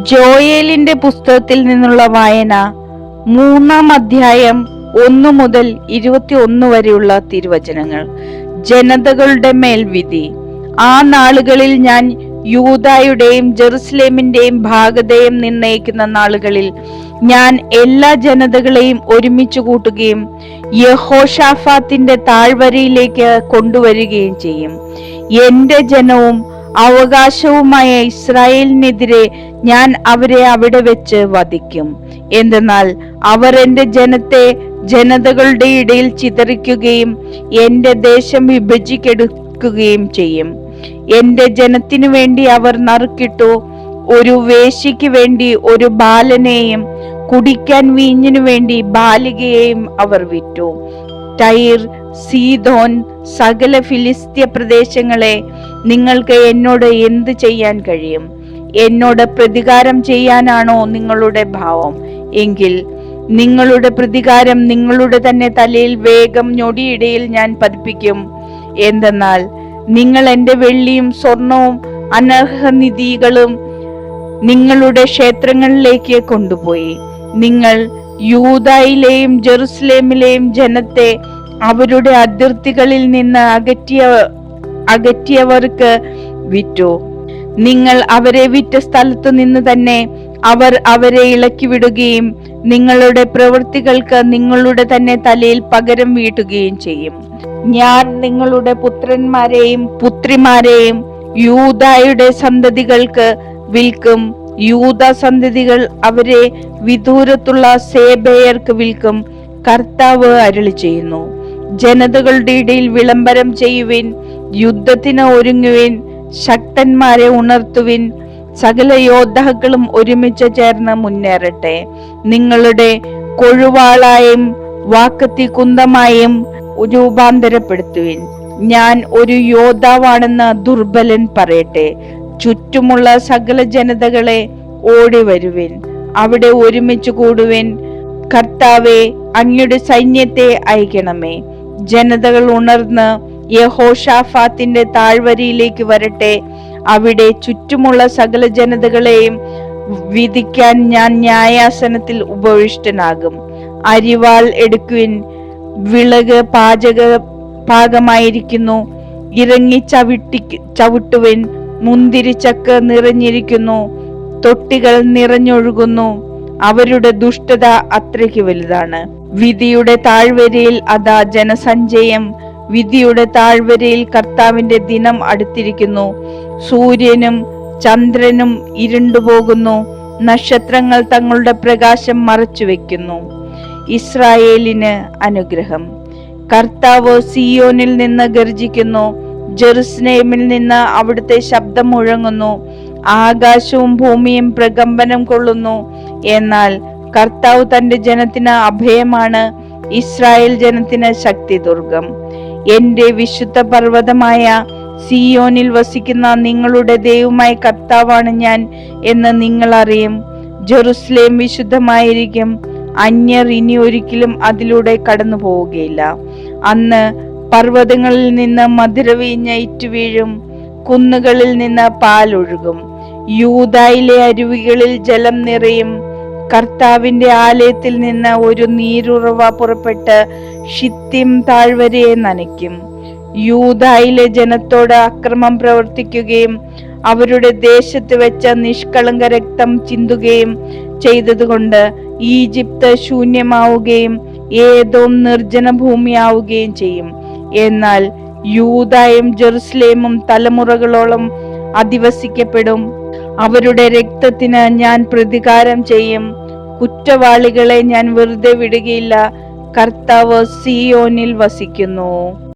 ജോയേലിന്റെ പുസ്തകത്തിൽ നിന്നുള്ള വായന 3-ാം അധ്യായം 1 മുതൽ 21 വരെയുള്ള തിരുവചനങ്ങൾ. ജനതകളുടെ മേൽ വിധി. ആ നാളുകളിൽ ഞാൻ യൂദായുടെയും ജെറുസലേമിന്റെയും ഭാഗധേയം നിർണയിക്കുന്ന നാളുകളിൽ ഞാൻ എല്ലാ ജനതകളെയും ഒരുമിച്ച് കൂട്ടുകയും യഹോശാഫാത്തിന്റെ താഴ്വരയിലേക്ക് കൊണ്ടുവരികയും ചെയ്യും. എന്റെ ജനവും അവകാശവുമായ ഇസ്രായേലിനെതിരെ ഞാൻ അവരെ അവിടെ വെച്ച് വധിക്കും. എന്തെന്നാൽ അവർ എന്റെ ജനത്തെ ജനതകളുടെ ഇടയിൽ ചിതറിക്കുകയും എന്റെ ദേശം വിഭജിക്കെടുക്കുകയും ചെയ്യും. എന്റെ ജനത്തിനു വേണ്ടി അവർ നറുക്കിട്ടു. ഒരു വേശ്യയ്ക്ക് വേണ്ടി ഒരു ബാലനെയും കുടിക്കാൻ വീഞ്ഞിനു വേണ്ടി ബാലികയെയും അവർ വിറ്റു. ടൈർ, സീദോൻ, സകല ഫിലിസ്ത്യ പ്രദേശങ്ങളെ, നിങ്ങൾക്ക് എന്നോട് എന്ത് ചെയ്യാൻ കഴിയും? എന്നോട് പ്രതികാരം ചെയ്യാനാണോ നിങ്ങളുടെ ഭാവം? എങ്കിൽ നിങ്ങളുടെ പ്രതികാരം നിങ്ങളുടെ തന്നെ തലയിൽ വേഗം ഞൊടിയിടയിൽ ഞാൻ പതിപ്പിക്കും. എന്തെന്നാൽ നിങ്ങൾ എന്റെ വെള്ളിയും സ്വർണവും അനർഹനിധികളും നിങ്ങളുടെ ക്ഷേത്രങ്ങളിലേക്ക് കൊണ്ടുപോയി. നിങ്ങൾ യൂദായിലെയും ജെറുസലേമിലെയും ജനത്തെ അവരുടെ അതിർത്തികളിൽ നിന്ന് അകറ്റിയവർക്ക് വിറ്റു. നിങ്ങൾ അവരെ വിറ്റ സ്ഥലത്തു നിന്ന് തന്നെ അവർ അവരെ ഇളക്കി വിടുകയും നിങ്ങളുടെ പ്രവൃത്തികൾക്ക് നിങ്ങളുടെ തന്നെ തലയിൽ പകരം വീട്ടുകയും ചെയ്യും. ഞാൻ നിങ്ങളുടെ പുത്രന്മാരെയും പുത്രിമാരെയും യൂദായുടെ സന്തതികൾക്ക് വിൽക്കും. യൂദ സന്തതികൾ അവരെ വിദൂരത്തുള്ള സേബയർക്ക് വിൽക്കും. കർത്താവ് അരുളി ചെയ്യുന്നു. ജനതകളുടെ ഇടയിൽ വിളംബരം ചെയ്യുവിൻ, യുദ്ധത്തിന് ഒരുങ്ങുവിൻ, ശക്തന്മാരെ ഉണർത്തുവിൻ. സകല യോദ്ധാക്കളും ഒരുമിച്ച് ചേർന്ന് മുന്നേറട്ടെ. നിങ്ങളുടെ കൊഴുവാളായും വാക്കത്തി കുന്തമായും രൂപാന്തരപ്പെടുത്തുവിൻ. ഞാൻ ഒരു യോദ്ധാവാണെന്ന് ദുർബലൻ പറയട്ടെ. ചുറ്റുമുള്ള സകല ജനതകളെ ഓടി വരുവിൻ, അവിടെ ഒരുമിച്ച് കൂടുവിൻ. കർത്താവേ, അങ്ങയുടെ സൈന്യത്തെ അയക്കണമേ. ജനതകൾ ഉണർന്ന് യഹോശാഫാത്തിന്റെ താഴ്വരയിലേക്ക് വരട്ടെ. അവിടെ ചുറ്റുമുള്ള സകല ജനതകളെയും വിധിക്കാൻ ഞാൻ ന്യായാസനത്തിൽ ഉപവിഷ്ടനാകും. അരിവാൾ എടുക്കുവിൻ, വിളക് പാകമായിരിക്കുന്നു, ഇറങ്ങി ചവിട്ടുവിൻ. മുന്തിരിച്ചക്ക് നിറഞ്ഞിരിക്കുന്നു, തൊട്ടികൾ നിറഞ്ഞൊഴുകുന്നു. അവരുടെ ദുഷ്ടത അത്രയ്ക്ക് വലുതാണ്. വിധിയുടെ താഴ്വരയിൽ അതാ ജനസഞ്ചയം. വിധിയുടെ താഴ്വരയിൽ കർത്താവിന്റെ ദിനം അടുത്തിരിക്കുന്നു. സൂര്യനും ചന്ദ്രനും ഇരുണ്ടുപോകുന്നു, നക്ഷത്രങ്ങൾ തങ്ങളുടെ പ്രകാശം മറച്ചു വെക്കുന്നു. ഇസ്രായേലിന് അനുഗ്രഹം. കർത്താവ് സിയോനിൽ നിന്ന് ഗർജിക്കുന്നു, ജെറുസലേമിൽ നിന്ന് അവിടുത്തെ ശബ്ദം മുഴങ്ങുന്നു. ആകാശവും ഭൂമിയും പ്രകമ്പനം കൊള്ളുന്നു. എന്നാൽ കർത്താവ് തന്റെ ജനത്തിന് അഭയമാണ്, ഇസ്രായേൽ ജനത്തിന് ശക്തി ദുർഗം. എന്റെ വിശുദ്ധ പർവ്വതമായ സിയോനിൽ വസിക്കുന്ന നിങ്ങളുടെ ദൈവമായ കർത്താവാണ് ഞാൻ എന്ന് നിങ്ങൾ അറിയും. ജെറുസലേം വിശുദ്ധമായിരിക്കും. അന്യർ ഇനി ഒരിക്കലും അതിലൂടെ കടന്നു പോവുകയില്ല. അന്ന് പർവ്വതങ്ങളിൽ നിന്ന് മധുരവീഞ്ഞ് ഇറ്റുവീഴും, കുന്നുകളിൽ നിന്ന് പാലൊഴുകും. യൂദായിലെ അരുവികളിൽ ജലം നിറയും. കർത്താവിന്റെ ആലയത്തിൽ നിന്ന് ഒരു നീരുറവ പുറപ്പെട്ട് ഷിത്തിം താഴ്വരയെ നനയ്ക്കും. യൂദായിലെ ജനത്തോട് അക്രമം പ്രവർത്തിക്കുകയും അവരുടെ ദേശത്ത് വെച്ച് നിഷ്കളങ്ക രക്തം ചിന്തുകയും ചെയ്തതുകൊണ്ട് ഈജിപ്ത് ശൂന്യമാവുകയും ഏദോം നിർജ്ജന ഭൂമിയാവുകയും ചെയ്യും. എന്നാൽ യൂദായും ജെറുസലേമും തലമുറകളോളം അധിവസിക്കപ്പെടും. അവരുടെ രക്തത്തിന് ഞാൻ പ്രതികാരം ചെയ്യും. കുറ്റവാളികളെ ഞാൻ വെറുതെ വിടുകയില്ല. കർത്താവ് സിയോനിൽ വസിക്കുന്നു.